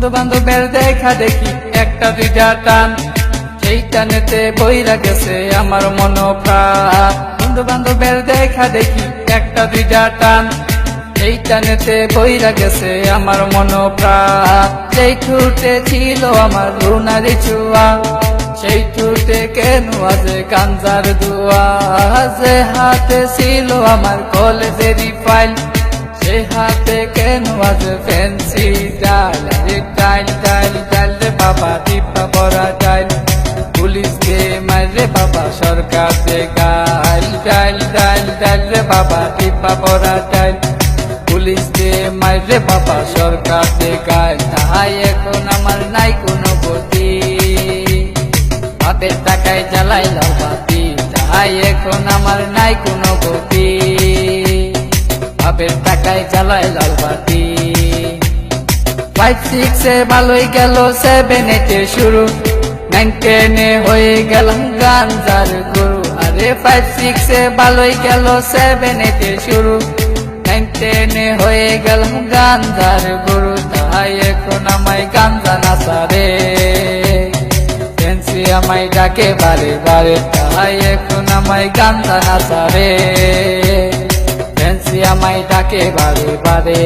বন্ধু বান্ধবের দেখা দেখি একটা দুইটা টান, সেই টানেতে বইরা গেছে আমার মন প্রাণ। বন্ধু বান্ধবের দেখা দেখি একটা দুইটা টান, সেই টানেতে বইরা গেছে আমার মন প্রাণ। সেই ঠুটে ছিল আমার রুনারি ছোঁয়া, সেই ঠুটে কেন আছে গাঞ্জার ধোঁয়া। যে হাতে ছিল আমার কলেজেরই ফাইল, সে হাতে কেন আছে ফ্যান্সি ডাইল। আরে ডাইল ডাইল ডাইল রে বাবা, টিপা পড়া ডাইল, পুলিশকে মারে বাবা, সরকার দে গাইল। ডাইল ডাইল ডাইল রে বাবা, টিপা পড়া ডাইল, পুলিশকে মারে বাবা, সরকার দে গাইল। তাই এখন আমার নাই কোনো গতি, বাপের টাকায় জ্বালাই লাল বাতি। তাই এখন আমার নাই কোনো গতি, বাপের টাকায় জ্বালাই লাল বাতি। 5-6 ভালোই গেল, 7-8 শুরু, 9-10 হয়ে গেলাম গাঞ্জার গুরু। আরে 5-6 ভালোই গেল, 7-8 শুরু, 9-10 হয়ে গেলাম গাঞ্জার গুরু। তাই এখন আমায় গাঞ্জা নাচারে, ফ্যান্সি আমায় ডাকে বারে বারে। তাই এখন আমায় গাঞ্জা নাচারে, ফ্যান্সি আমায় ডাকে বারে বারে।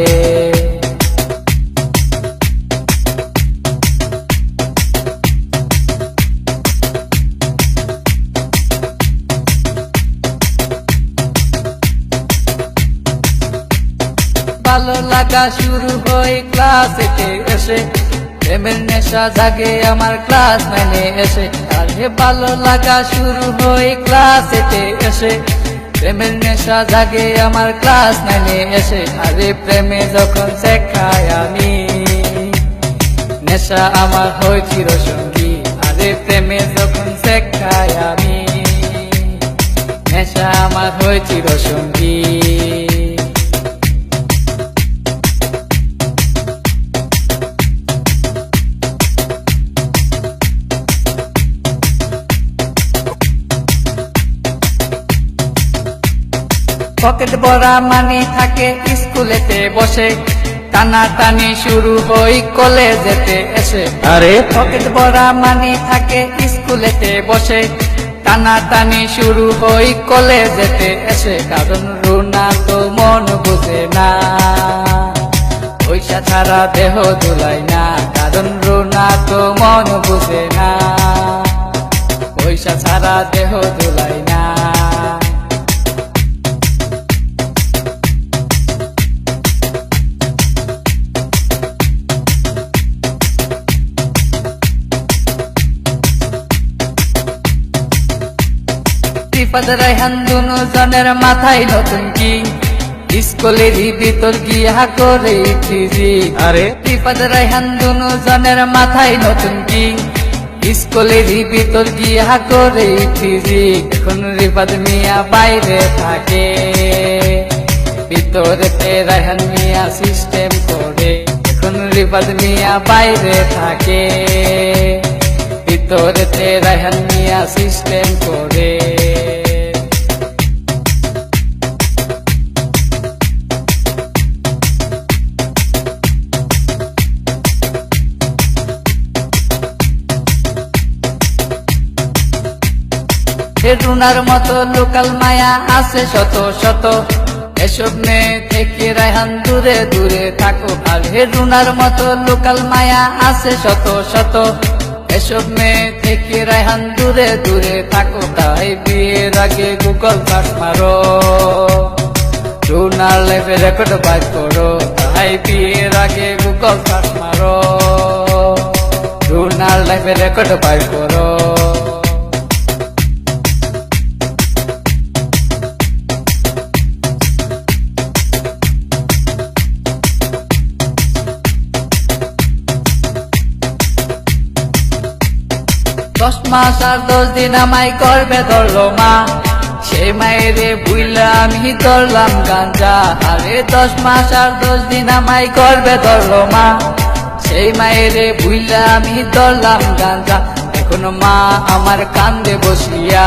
ভালো লাগা শুরু হয় ক্লাস 8 এসে, প্রেমের নেশা জাগে আমার ক্লাস 9 এসে। আরে ভালো লাগা শুরু হয় ক্লাস 8 এসে, প্রেমের নেশা জাগে আমার ক্লাস 9 এসে। আরে প্রেমে যখন শেখাই আমি, নেশা আমার হয় চিরসঙ্গী। আরে প্রেমে যখন শেখাই আমি, নেশা আমার হয় চিরসঙ্গী। পকেট ভরা মানি থাকে স্কুলেতে বসে, টানা টানি শুরু হই কলেজেতে এসে। আরে পকেট ভরা মানি থাকে স্কুলেতে বসে, টানা টানি শুরু হই কলেজেতে এসে। কারণ রুনা তো মন বুঝে না, পয়সা ছাড়া দেহ দুলাই না। কারণ রুনা তো মন বুঝে না, পয়সা ছাড়া দেহ দুলাই না। রিফাত রায়হান দুজনের মাথায় নতুন কি, স্কুলেরই ভিতর গিয়া করে ফিজি। আরে রিফাত রায়হান দুজনের মাথায় নতুন কি, স্কুলেরই ভিতর গিয়া করে ফিজি। এখন রিফাত মিয়া বাইরে থাকে, ভিতরেতে রায়হান মিয়া সিস্টেম করে। এখন রিফাত মিয়া বাইরে থাকে, ভিতরেতে রায়হান মিয়া সিস্টেম করে। রুনার মতো লোকাল মায়া আছে শত শত, এসব মেয়ে থেকে রায়হান দূরে দূরে থাকো। আর রুনার মতো লোকাল মায়া আছে শত শত, এসব মেয়ে থেকে রায়হান দূরে দূরে থাকো। তাই বিয়ের আগে গুগল সার্চ মারো, রুনার লাইফে রেকর্ড বাইর করো। তাই বিয়ের আগে গুগল সার্চ মারো, রুনার লাইফে রেকর্ড বাইর করো। দশ মাস আর 10 দিন আমায় করবে ধরলো মা, সে মায়েরে বুইলা আমি ধরলাম গাঞ্জা। আরে 10 মাস আর 10 দিন আমায় করবে ধরলো মা, সেই মায়েরে বুইলা আমি ধরলাম গাঞ্জা। এখন মা আমার কান্দে বসিয়া,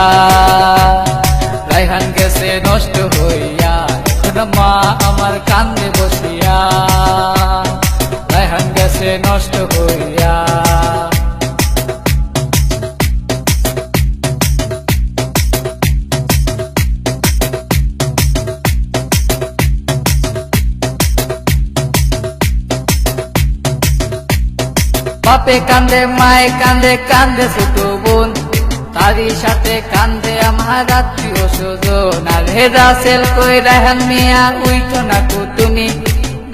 রায়হান গেছে নষ্ট হইয়া। এখন মা আমার কান্দে বসিয়া, রেহান গেছে নষ্ট হইয়া। বাপে কান্দে মায়ে কান্দে কান্দে ছোট বোন, তারই সাথে কান্দে আমার আত্মীয় স্বজন। আর হেদা সেল কই রেহান মিয়া উইতো না কুতুনি,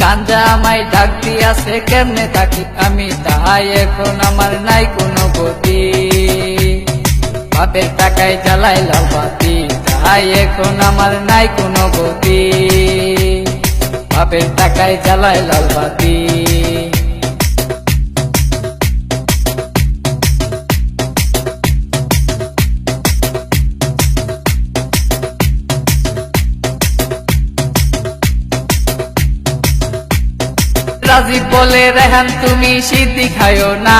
গাঞ্জা আমায় ডাক দিয়াছে কেমনে থাকি আমি, তাহাই এখন আমার নাই কোনো গতি। বাপের টাকায় জ্বালাই লাল বাতি, তাহাই এখন আমার নাই কোনো গতি। বাপের টাকায় জ্বালাই লাল বাতি। রাজীব বলে রেহান তুমি সিদ্ধি খাইও না,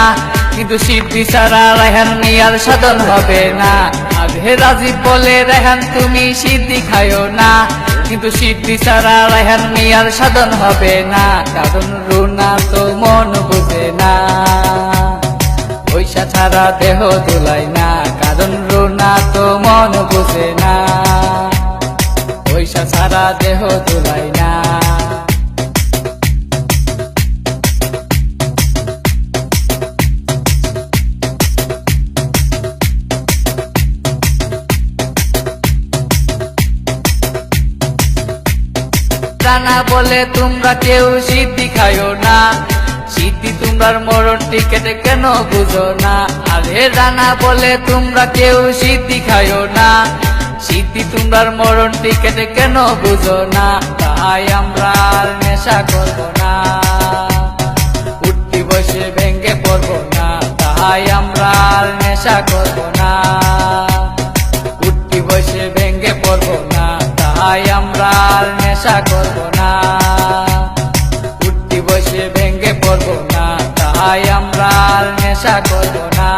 কিন্তু সিদ্ধি ছাড়া রেহান মিয়ার সাধন হবে না। আগে রাজীব বলে রেহান তুমি সিদ্ধি খাইও না, কিন্তু সিদ্ধি ছাড়া রেহান মিয়ার সাধন হবে না। কারণ রুনা তো মন বুঝে না, পয়সা ছাড়া দেহ দুলাই না। কারণ রুনা তো মন বুঝে না, পয়সা ছাড়া দেহ দুলাই না। রানা বলে তোমরা কেউ সিদ্ধি খাইও না, সিদ্ধি তোমরার মরণ টিকেটে কেন বুঝো না। আরে রানা বলে তোমরা কেউ সিদ্ধি খাইও না, সিদ্ধি তোমরার মরণ টিকেটে কেন বুঝো না। তাই আমরা আর নেশা করবো না, উঠতি বসে ভেঙ্গে পড়বো না। তাই আমরা আর নেশা করবো না, উঠতি বসে ভেঙ্গে পড়বো না। তাই আমরা আর নেশা করবো না, উঠতি বসে ভেঙ্গে পড়বো না। তাই আমরা আর নেশা করবো না।